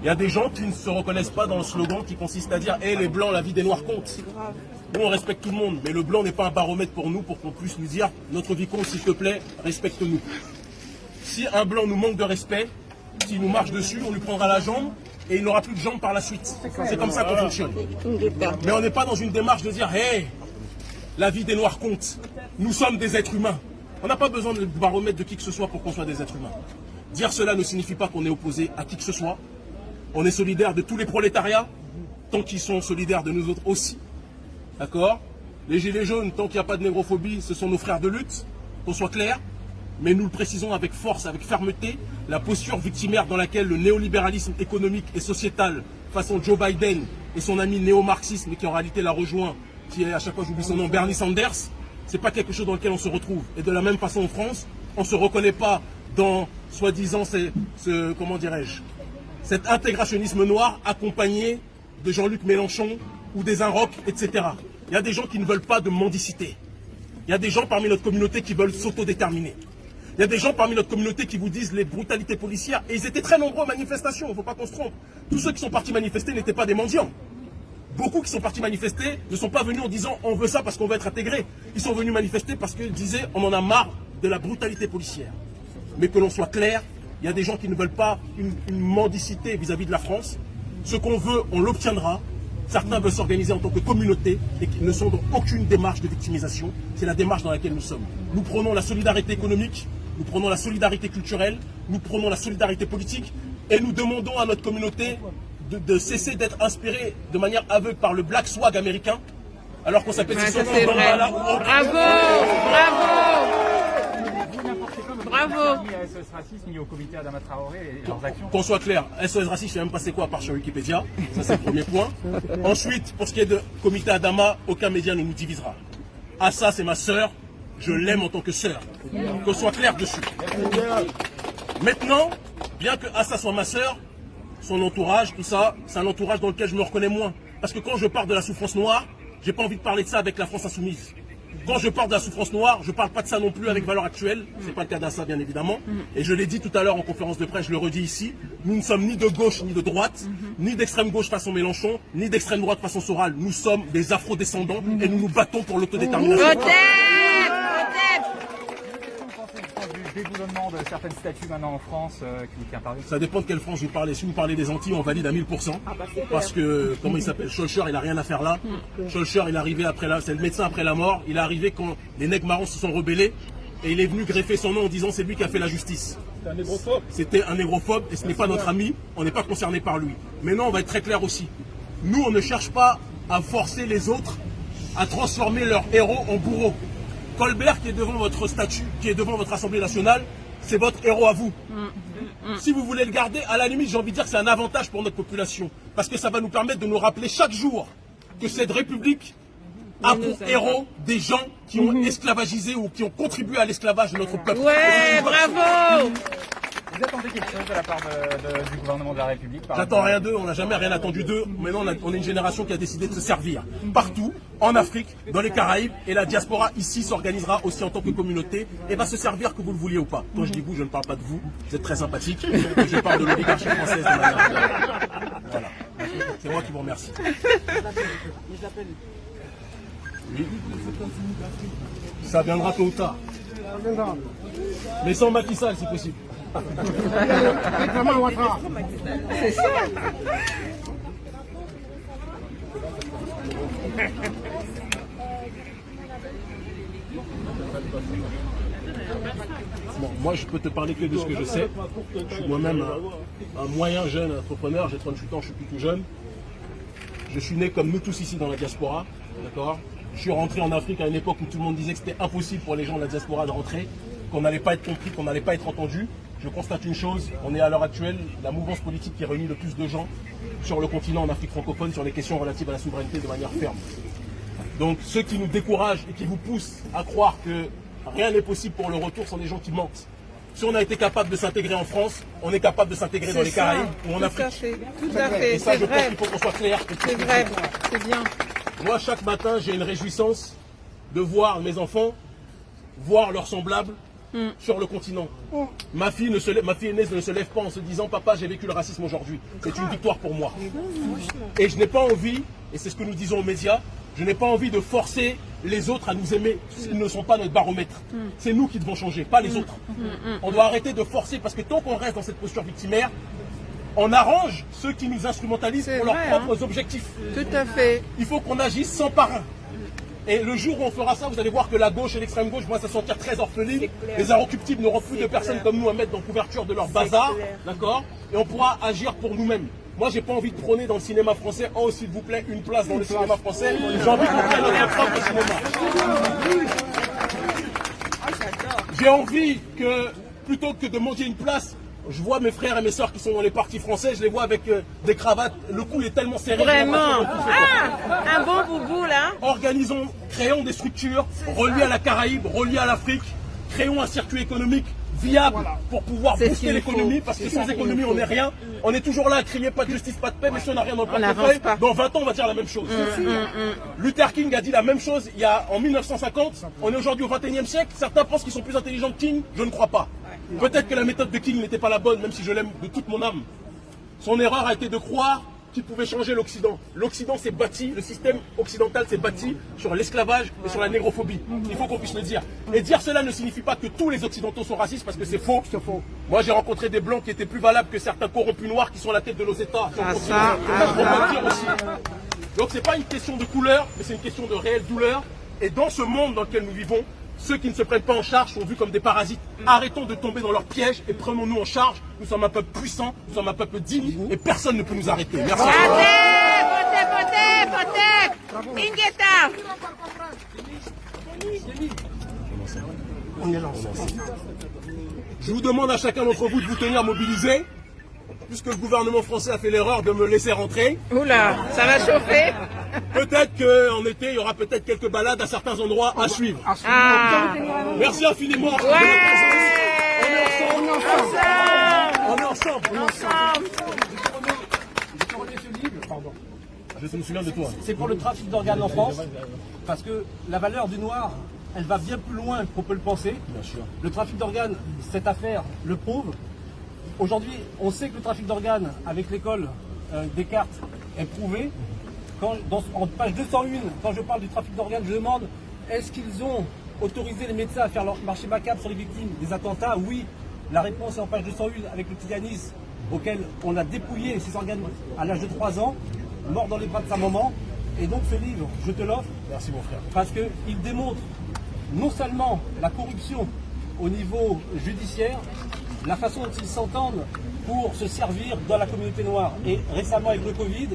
Il y a des gens qui ne se reconnaissent pas dans le slogan qui consiste à dire « Hey, les blancs, la vie des noirs compte ». Nous, on respecte tout le monde, mais le blanc n'est pas un baromètre pour nous, pour qu'on puisse nous dire « Notre vie compte, s'il te plaît, respecte-nous ». Si un blanc nous manque de respect, s'il nous marche dessus, on lui prendra la jambe et il n'aura plus de jambes par la suite. C'est comme ça qu'on fonctionne. Mais on n'est pas dans une démarche de dire « Hey, la vie des noirs compte. Nous sommes des êtres humains. » On n'a pas besoin de baromètre de qui que ce soit pour qu'on soit des êtres humains. Dire cela ne signifie pas qu'on est opposé à qui que ce soit. On est solidaire de tous les prolétariats, tant qu'ils sont solidaires de nous autres aussi. D'accord? Les gilets jaunes, tant qu'il n'y a pas de négrophobie, ce sont nos frères de lutte, qu'on soit clair. Mais nous le précisons avec force, avec fermeté, la posture victimaire dans laquelle le néolibéralisme économique et sociétal, façon Joe Biden et son ami néo-marxisme, mais qui en réalité l'a rejoint, qui est à chaque fois j'oublie son nom, Bernie Sanders, c'est pas quelque chose dans lequel on se retrouve. Et de la même façon en France, on ne se reconnaît pas dans, soi-disant, comment dirais-je, cet intégrationnisme noir accompagné de Jean-Luc Mélenchon ou des Inrocks, etc. Il y a des gens qui ne veulent pas de mendicité. Il y a des gens parmi notre communauté qui veulent s'autodéterminer. Il y a des gens parmi notre communauté qui vous disent les brutalités policières. Et ils étaient très nombreux aux manifestations, il ne faut pas qu'on se trompe. Tous ceux qui sont partis manifester n'étaient pas des mendiants. Beaucoup qui sont partis manifester ne sont pas venus en disant on veut ça parce qu'on veut être intégré. Ils sont venus manifester parce qu'ils disaient on en a marre de la brutalité policière. Mais que l'on soit clair, il y a des gens qui ne veulent pas une mendicité vis-à-vis de la France. Ce qu'on veut, on l'obtiendra. Certains veulent s'organiser en tant que communauté et qui ne sont dans aucune démarche de victimisation. C'est la démarche dans laquelle nous sommes. Nous prenons la solidarité économique, nous prenons la solidarité culturelle, nous prenons la solidarité politique et nous demandons à notre communauté de cesser d'être inspirée de manière aveugle par le Black Swag américain alors qu'on s'appelle ça c'est vrai. Bravo. Ni à SOS Racisme, ni au comité Adama Traoré et leurs actions. Qu'on soit clair, SOS Racisme, je sais même pas c'est quoi à part sur Wikipédia. Ça c'est le premier point. Ensuite, pour ce qui est de comité Adama, aucun média ne nous divisera. Assa, c'est ma sœur. Je l'aime en tant que sœur. Qu'on soit clair dessus. Maintenant, bien que Assa soit ma sœur, son entourage, tout ça, c'est un entourage dans lequel je me reconnais moins. Parce que quand je parle de la souffrance noire, j'ai pas envie de parler de ça avec la France insoumise. Quand je parle de la souffrance noire, je ne parle pas de ça non plus avec Valeurs Actuelles. Ce n'est pas le cas d'Assa, bien évidemment. Et je l'ai dit tout à l'heure en conférence de presse, je le redis ici. Nous ne sommes ni de gauche ni de droite, ni d'extrême gauche façon Mélenchon, ni d'extrême droite façon Soral. Nous sommes des afro-descendants et nous nous battons pour l'autodétermination. Du déboulonnement de certaines statues maintenant en France qui apparaissent. Ça dépend de quelle France vous parlez. Si vous parlez des Antilles, on valide à 1000%. Parce que, comment il s'appelle, Schulcher, il n'a rien à faire là. Schulcher, il est arrivé après c'est le médecin après la mort. Il est arrivé quand les nègres marrons se sont rebellés. Et il est venu greffer son nom en disant c'est lui qui a fait la justice. C'était un négrophobe. C'était un négrophobe et ce n'est pas notre ami. On n'est pas concerné par lui. Maintenant, on va être très clair aussi. Nous, on ne cherche pas à forcer les autres à transformer leurs héros en bourreaux. Colbert qui est devant votre statue, qui est devant votre Assemblée nationale, c'est votre héros à vous. Si vous voulez le garder, à la limite, j'ai envie de dire que c'est un avantage pour notre population. Parce que ça va nous permettre de nous rappeler chaque jour que cette République a pour héros des gens qui ont esclavagisé ou qui ont contribué à l'esclavage de notre peuple. Ouais, bravo. Vous attendez quelque chose de la part du gouvernement de la République? J'attends rien d'eux, on n'a jamais rien attendu d'eux. Maintenant, on est une génération qui a décidé de se servir. Partout, en Afrique, dans les Caraïbes, et la diaspora ici s'organisera aussi en tant que communauté et va se servir que vous le vouliez ou pas. Quand je dis vous, je ne parle pas de vous, vous êtes très sympathique. Je parle de l'oligarchie française de manière. Voilà. C'est moi qui vous remercie. Oui. Ça viendra tôt ou tard. Mais sans Macky Sall, si possible. C'est ça. Bon, moi, je peux te parler que de ce que je sais. Je suis moi-même un moyen jeune entrepreneur. J'ai 38 ans, je suis plus tout jeune. Je suis né comme nous tous ici dans la diaspora. D'accord ? Je suis rentré en Afrique à une époque où tout le monde disait que c'était impossible pour les gens de la diaspora de rentrer, qu'on n'allait pas être compris, qu'on n'allait pas être entendu. Je constate une chose, on est à l'heure actuelle la mouvance politique qui réunit le plus de gens sur le continent en Afrique francophone sur les questions relatives à la souveraineté de manière ferme. Donc ceux qui nous découragent et qui vous poussent à croire que rien n'est possible pour le retour sont des gens qui mentent. Si on a été capable de s'intégrer en France, on est capable de s'intégrer dans les Caraïbes ou en Afrique. Tout à fait, et ça, c'est je pense vrai. qu'il faut qu'on soit clair. C'est vrai, c'est bien. Moi, chaque matin, j'ai une réjouissance de voir mes enfants, voir leurs semblables sur le continent. Ma fille aînée ne se lève pas en se disant « Papa, j'ai vécu le racisme aujourd'hui. C'est une victoire pour moi. » Et je n'ai pas envie, et c'est ce que nous disons aux médias, je n'ai pas envie de forcer les autres à nous aimer s'ils ne sont pas notre baromètre. C'est nous qui devons changer, pas les autres. On doit arrêter de forcer parce que tant qu'on reste dans cette posture victimaire, on arrange ceux qui nous instrumentalisent pour leurs propres objectifs. Tout à fait. Il faut qu'on agisse sans parrain. Et le jour où on fera ça, vous allez voir que la gauche et l'extrême gauche vont se sentir très orphelines. Les inrecuptibles n'auront plus de personnes comme nous à mettre dans couverture de leur bazar. D'accord? Et on pourra agir pour nous-mêmes. Moi, j'ai pas envie de prôner dans le cinéma français, oh, s'il vous plaît, une place dans le cinéma français. J'ai envie qu'on crée notre propre cinéma. J'ai envie que, plutôt que de manger une place, je vois mes frères et mes sœurs qui sont dans les partis français, je les vois avec des cravates, le cou est tellement serré. Vraiment. Ah, un bon boubou là. Organisons, créons des structures reliées à la Caraïbe, reliées à l'Afrique, créons un circuit économique viable pour pouvoir booster l'économie, parce que sans économie on n'est rien. On est toujours là à crier pas de justice, pas de paix, mais si on n'a rien dans le portefeuille, dans 20 ans on va dire la même chose. Luther King a dit la même chose en 1950, on est aujourd'hui au 21e siècle, certains pensent qu'ils sont plus intelligents que King, je ne crois pas. Peut-être que la méthode de King n'était pas la bonne, même si je l'aime de toute mon âme. Son erreur a été de croire qu'il pouvait changer l'Occident. L'Occident s'est bâti, le système occidental s'est bâti sur l'esclavage et sur la négrophobie. Il faut qu'on puisse le dire. Et dire cela ne signifie pas que tous les Occidentaux sont racistes, parce que c'est faux. Moi j'ai rencontré des Blancs qui étaient plus valables que certains corrompus noirs qui sont à la tête de nos États. Donc c'est pas une question de couleur, mais c'est une question de réelle douleur. Et dans ce monde dans lequel nous vivons, ceux qui ne se prennent pas en charge sont vus comme des parasites. Arrêtons de tomber dans leur piège et prenons-nous en charge. Nous sommes un peuple puissant, nous sommes un peuple digne et personne ne peut nous arrêter. Merci. Votez. Inquieta. Je vous demande à chacun d'entre vous de vous tenir mobilisés, puisque le gouvernement français a fait l'erreur de me laisser rentrer. Oula, ça va chauffer. Peut-être qu'en été, il y aura peut-être quelques balades à certains endroits à suivre. Ah. Merci infiniment. On est ensemble. Je me souviens de toi. C'est pour le trafic d'organes en France, parce que la valeur du noir, elle va bien plus loin qu'on peut le penser. Bien sûr. Le trafic d'organes, cette affaire le prouve. Aujourd'hui, on sait que le trafic d'organes avec l'école Descartes est prouvé. En page 201, quand je parle du trafic d'organes, je demande est-ce qu'ils ont autorisé les médecins à faire leur marché macabre sur les victimes des attentats? Oui. La réponse est en page 201 avec le petit Yanis, auquel on a dépouillé ses organes à l'âge de 3 ans, mort dans les bras de sa maman. Et donc ce livre, je te l'offre. Merci mon frère. Parce qu'il démontre non seulement la corruption au niveau judiciaire, la façon dont ils s'entendent pour se servir dans la communauté noire. Et récemment avec le Covid,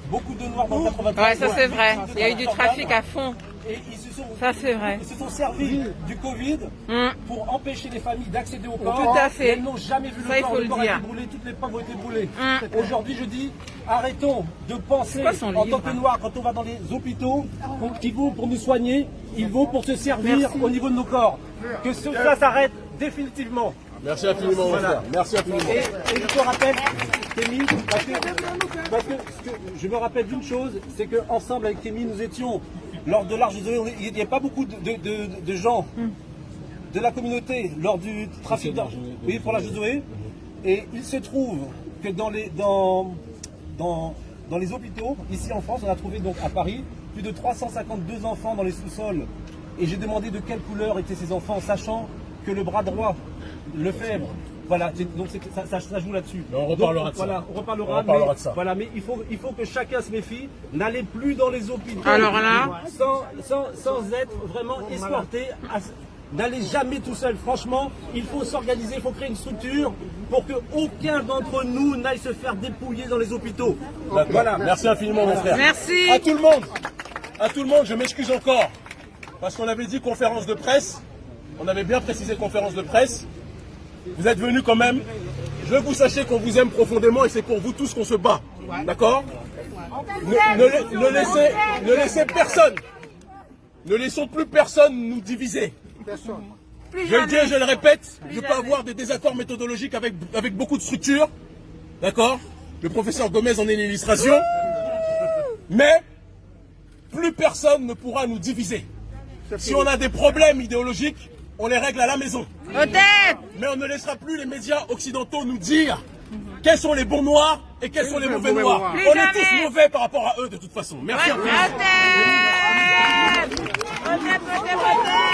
beaucoup de Noirs dans le 93. Ouais, ça c'est vrai. Il y a eu du trafic à fond. Et ils se sont, Ça c'est vrai. ils se sont servis du Covid pour empêcher les familles d'accéder au corps. Tout à fait. Elles n'ont jamais vu Ça, le il corps. faut Le le corps a dire. été brûlé, toutes les preuves ont été brûlées. Aujourd'hui, je dis, arrêtons de penser quoi son en livre tant que Noirs, quand on va dans les hôpitaux, qu'il vaut pour nous soigner, il vaut pour se servir Merci. au niveau de nos corps. Que ça s'arrête définitivement. Merci infiniment mon frère. Merci infiniment. Et je te rappelle, Kémy, parce que je me rappelle d'une chose, c'est qu'ensemble avec Kémy, nous étions lors de l'Arche de Zoé, il n'y a pas beaucoup de gens de la communauté lors du trafic d'argent. Oui, pour l'Arche de Zoé. Et il se trouve que dans les hôpitaux, ici en France, on a trouvé donc à Paris plus de 352 enfants dans les sous-sols. Et j'ai demandé de quelle couleur étaient ces enfants, sachant que le bras droit, le faible, voilà, donc ça joue là-dessus. Mais on reparlera de ça. Voilà, on reparlera de ça. Voilà, mais il faut que chacun se méfie. N'allez plus dans les hôpitaux. Alors là, sans être vraiment escorté. N'allez jamais tout seul. Franchement, il faut s'organiser, il faut créer une structure pour que aucun d'entre nous n'aille se faire dépouiller dans les hôpitaux. Voilà. Merci infiniment mon frère. merci. À tout le monde, je m'excuse encore. Parce qu'on avait dit conférence de presse. On avait bien précisé conférence de presse. Vous êtes venus quand même. Je veux que vous sachiez qu'on vous aime profondément et c'est pour vous tous qu'on se bat. D'accord? Ne laissez personne. Ne laissons plus personne nous diviser. Je le dis et je le répète, je peux avoir des désaccords méthodologiques avec beaucoup de structures. D'accord? Le professeur Gomez en est l'illustration. Mais plus personne ne pourra nous diviser. Si on a des problèmes idéologiques, on les règle à la maison. Au tête. Mais on ne laissera plus les médias occidentaux nous dire quels sont les bons noirs et quels sont les mauvais noirs. Plus On est jamais. tous mauvais par rapport à eux de toute façon. Merci. Au tête. Au tête, au tête, au tête.